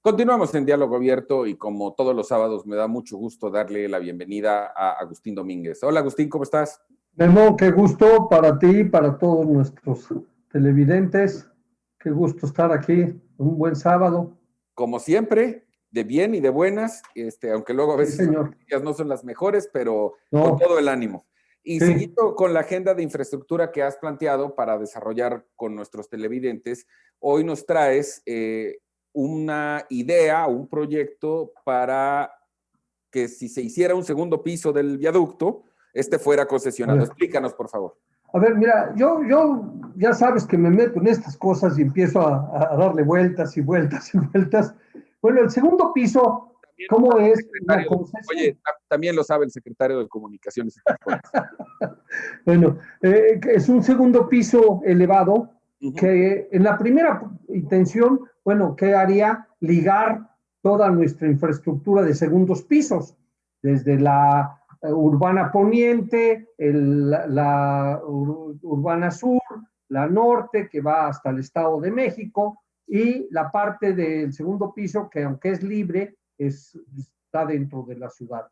Continuamos en Diálogo Abierto y como todos los sábados me da mucho gusto darle la bienvenida a Agustín Domínguez. Hola Agustín, ¿cómo estás? Memo, qué gusto para ti y para todos nuestros televidentes. Qué gusto estar aquí, un buen sábado. Como siempre, de bien y de buenas, aunque luego a Sí, veces las señor. noticias no son las mejores, pero con No, todo el ánimo. Y sí, siguiendo con la agenda de infraestructura que has planteado para desarrollar con nuestros televidentes, hoy nos traes una idea, un proyecto para que si se hiciera un segundo piso del viaducto, fuera a concesionado. ver, Explícanos, por favor. mira, yo ya sabes que me meto en estas cosas y empiezo a darle vueltas y vueltas y vueltas. Bueno, el segundo piso, También lo ¿cómo sabe el es la secretario de, concesión? oye, también lo sabe el secretario de Comunicaciones y Transportes. Bueno, que es un segundo piso elevado que en la primera intención, bueno, ¿qué haría? Ligar toda nuestra infraestructura de segundos pisos, desde la urbana poniente, la urbana sur, la norte, que va hasta el Estado de México, y la parte del segundo piso, que aunque es libre, está dentro de la ciudad.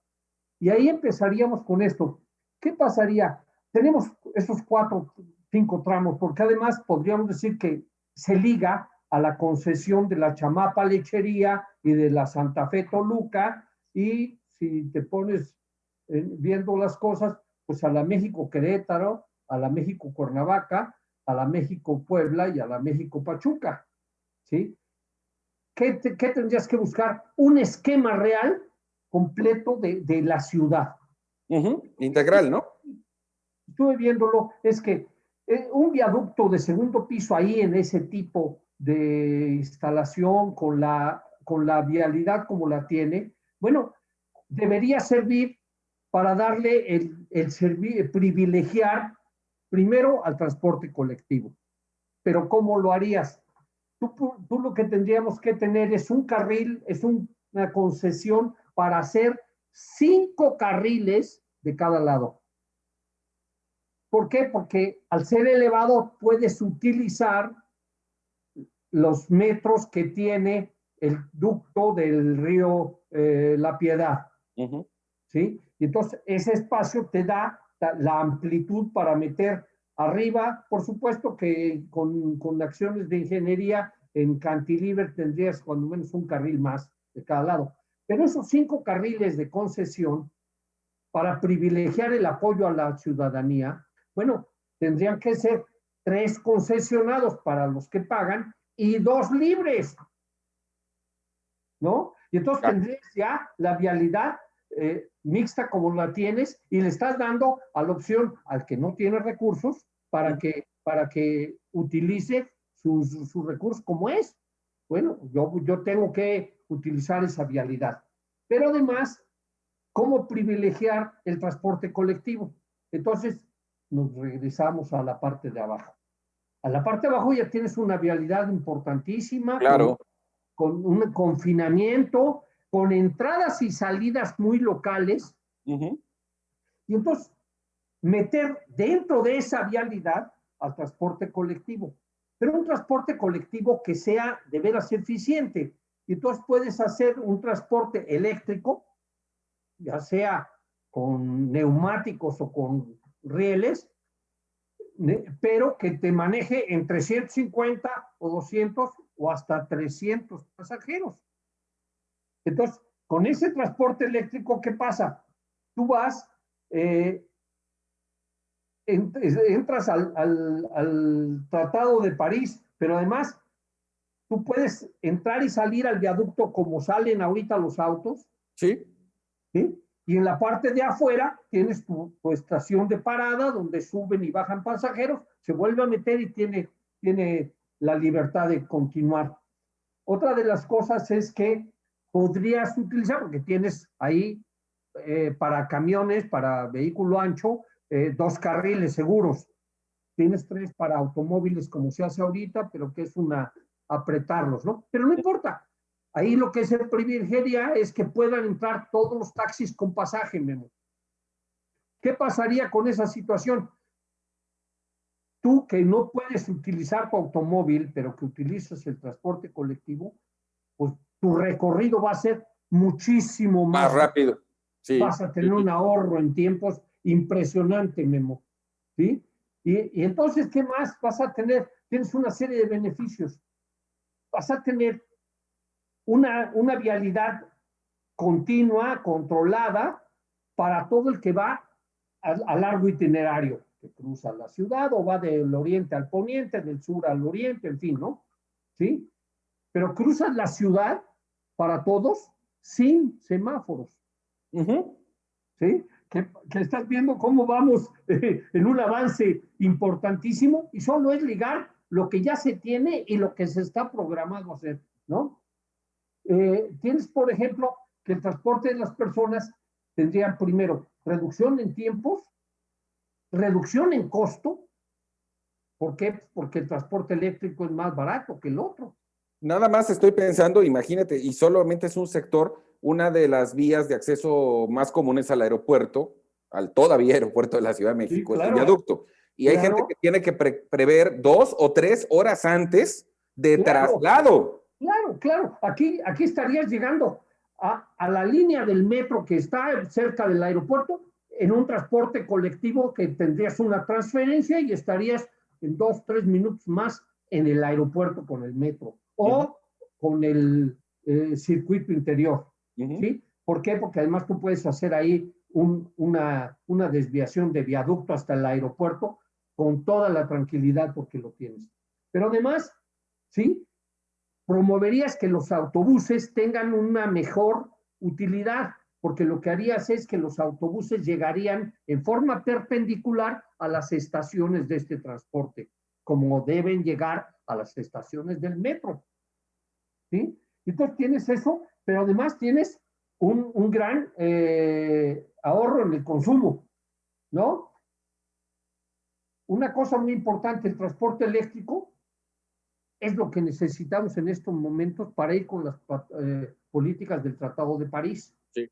Y ahí empezaríamos con esto. ¿Qué pasaría? Tenemos esos 4, 5 tramos, porque además podríamos decir que se liga a la concesión de la Chamapa Lechería y de la Santa Fe Toluca, y si te pones viendo las cosas, pues a la México Querétaro, a la México Cuernavaca, a la México Puebla y a la México Pachuca, ¿sí? ¿Qué tendrías que buscar? Un esquema real completo de la ciudad. Integral, ¿no? Estuve viéndolo, es que un viaducto de segundo piso ahí en ese tipo de instalación con la vialidad como la tiene, bueno, debería servir para darle privilegiar primero al transporte colectivo. Pero ¿cómo lo harías? Tú lo que tendríamos que tener es un carril, es una concesión para hacer 5 carriles de cada lado. ¿Por qué? Porque al ser elevado puedes utilizar los metros que tiene el ducto del río La Piedad, ¿sí? Y entonces ese espacio te da la amplitud para meter arriba, por supuesto que con acciones de ingeniería en cantilever tendrías cuando menos un carril más de cada lado. Pero esos 5 carriles de concesión, para privilegiar el apoyo a la ciudadanía, bueno, tendrían que ser 3 concesionados para los que pagan y 2 libres, ¿no? Y entonces tendrías ya la vialidad mixta como la tienes y le estás dando a la opción al que no tiene recursos para que utilice sus recursos como es. Bueno, yo tengo que utilizar esa vialidad. Pero además, ¿cómo privilegiar el transporte colectivo? Entonces, nos regresamos a la parte de abajo. A la parte de abajo ya tienes una vialidad importantísima, Claro. con un confinamiento, con entradas y salidas muy locales, y entonces meter dentro de esa vialidad al transporte colectivo, pero un transporte colectivo que sea de veras eficiente. Y entonces puedes hacer un transporte eléctrico, ya sea con neumáticos o con rieles, pero que te maneje entre 150 o 200 o hasta 300 pasajeros. Entonces, con ese transporte eléctrico, ¿qué pasa? Tú vas, entras al Tratado de París, pero además tú puedes entrar y salir al viaducto como salen ahorita los autos. Sí. ¿Sí? Y en la parte de afuera tienes tu estación de parada donde suben y bajan pasajeros, se vuelve a meter y tiene la libertad de continuar. Otra de las cosas es que podrías utilizar, porque tienes ahí para camiones, para vehículo ancho, 2 carriles seguros. Tienes 3 para automóviles como se hace ahorita, pero que es apretarlos, ¿no? Pero no importa. Ahí lo que se privilegia es que puedan entrar todos los taxis con pasaje, Memo. ¿Qué pasaría con esa situación? Tú que no puedes utilizar tu automóvil, pero que utilizas el transporte colectivo, pues tu recorrido va a ser muchísimo más rápido. Sí. Vas a tener un ahorro en tiempos impresionante, Memo. ¿Sí? Y entonces, ¿qué más vas a tener? Tienes una serie de beneficios. Vas a tener una vialidad continua, controlada, para todo el que va a largo itinerario, que cruza la ciudad o va del oriente al poniente, del sur al oriente, en fin, ¿no? ¿Sí? Pero cruzas la ciudad para todos sin semáforos. ¿Sí? Que estás viendo cómo vamos en un avance importantísimo y solo es ligar lo que ya se tiene y lo que se está programado hacer, ¿no? Tienes, por ejemplo, que el transporte de las personas tendría primero reducción en tiempos, reducción en costo. ¿Por qué? Porque el transporte eléctrico es más barato que el otro. Nada más estoy pensando, imagínate, y solamente es un sector, una de las vías de acceso más comunes al aeropuerto, al todavía aeropuerto de la Ciudad de México, sí, claro, es el viaducto. Y hay gente que tiene que prever 2 o 3 horas antes de traslado. Claro. Aquí estarías llegando a la línea del metro que está cerca del aeropuerto en un transporte colectivo que tendrías una transferencia y estarías en 2, 3 minutos más en el aeropuerto con el metro o con el circuito interior. ¿Sí? ¿Por qué? Porque además tú puedes hacer ahí una desviación de viaducto hasta el aeropuerto con toda la tranquilidad porque lo tienes. Pero además, ¿sí? Promoverías que los autobuses tengan una mejor utilidad, porque lo que harías es que los autobuses llegarían en forma perpendicular a las estaciones de este transporte, como deben llegar a las estaciones del metro. ¿Sí? Entonces tienes eso, pero además tienes un gran ahorro en el consumo, ¿no? Una cosa muy importante, el transporte eléctrico es lo que necesitamos en estos momentos para ir con las políticas del Tratado de París. Sí.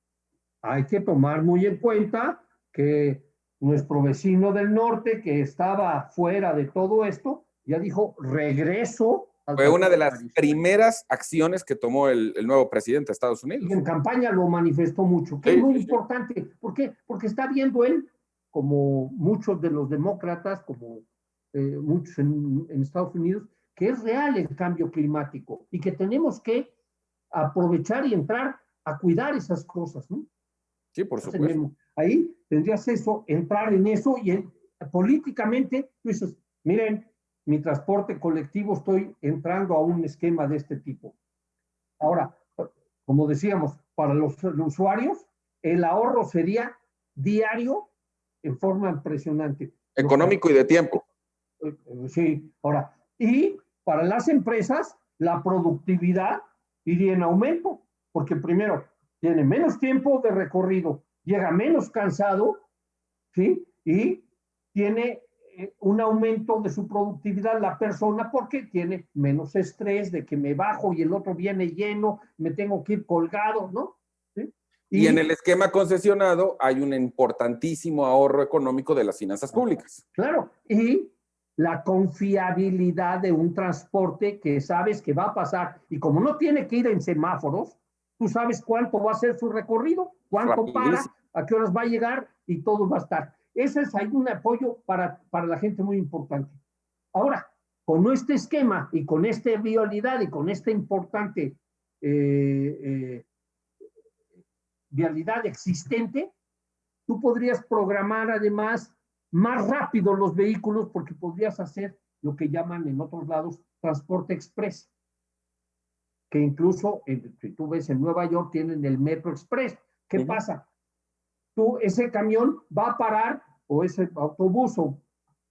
Hay que tomar muy en cuenta que nuestro vecino del norte, que estaba fuera de todo esto, ya dijo regreso al Fue una de las primeras acciones que tomó el nuevo presidente de Estados Unidos. Y en campaña lo manifestó mucho, que es muy importante. ¿Por qué? Porque está viendo él, como muchos de los demócratas, como muchos en Estados Unidos, que es real el cambio climático y que tenemos que aprovechar y entrar a cuidar esas cosas, ¿no? Sí, por supuesto. Ahí tendrías eso, entrar en eso y políticamente, tú dices, miren, mi transporte colectivo estoy entrando a un esquema de este tipo. Ahora, como decíamos, para los usuarios, el ahorro sería diario en forma impresionante. Económico y de tiempo. Sí, ahora, y para las empresas, la productividad iría en aumento, porque primero, tiene menos tiempo de recorrido, llega menos cansado, ¿sí? Y tiene un aumento de su productividad la persona porque tiene menos estrés de que me bajo y el otro viene lleno, me tengo que ir colgado, ¿no? ¿Sí? Y en el esquema concesionado hay un importantísimo ahorro económico de las finanzas públicas. Claro, y la confiabilidad de un transporte que sabes que va a pasar y como no tiene que ir en semáforos, tú sabes cuánto va a ser su recorrido, cuánto para, a qué horas va a llegar y todo va a estar. Ese es ahí un apoyo para la gente muy importante. Ahora, con este esquema y con esta vialidad y con esta importante vialidad existente, tú podrías programar además más rápido los vehículos porque podrías hacer lo que llaman en otros lados transporte express, que incluso, si tú ves en Nueva York, tienen el Metro Express. ¿Qué pasa? Ese camión va a parar, o ese autobús, o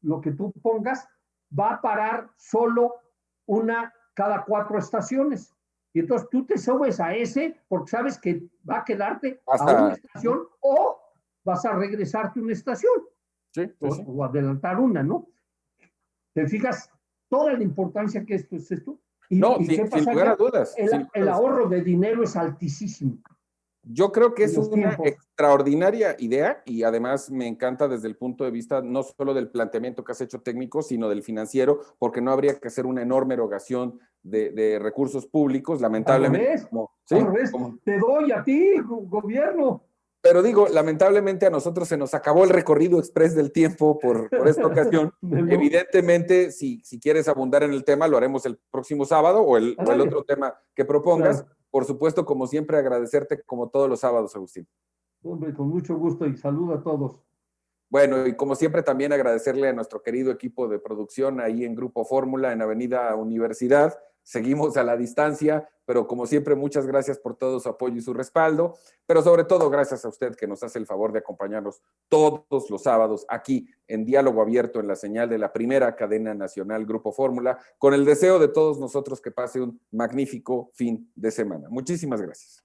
lo que tú pongas, va a parar solo cada 4 estaciones. Y entonces tú te subes a ese porque sabes que va a quedarte a una estación o vas a regresarte a una estación. Sí. O adelantar una, ¿no? ¿Te fijas toda la importancia que esto es esto? No, sin lugar a dudas. El ahorro de dinero es altísimo. Yo creo que es los una tiempos. extraordinaria idea y además me encanta desde el punto de vista no solo del planteamiento que has hecho técnico, sino del financiero, porque no habría que hacer una enorme erogación de recursos públicos, Al lamentablemente. revés, al ¿Sí? revés, te doy a ti, gobierno. Pero digo, lamentablemente a nosotros se nos acabó el recorrido express del tiempo por esta ocasión. Evidentemente, si quieres abundar en el tema, lo haremos el próximo sábado o el otro tema que propongas. Claro. Por supuesto, como siempre, agradecerte como todos los sábados, Agustín. Hombre, con mucho gusto y saludo a todos. Bueno, y como siempre también agradecerle a nuestro querido equipo de producción ahí en Grupo Fórmula, en Avenida Universidad. Seguimos a la distancia, pero como siempre, muchas gracias por todo su apoyo y su respaldo, pero sobre todo gracias a usted que nos hace el favor de acompañarnos todos los sábados aquí en Diálogo Abierto en la señal de la primera cadena nacional Grupo Fórmula, con el deseo de todos nosotros que pase un magnífico fin de semana. Muchísimas gracias.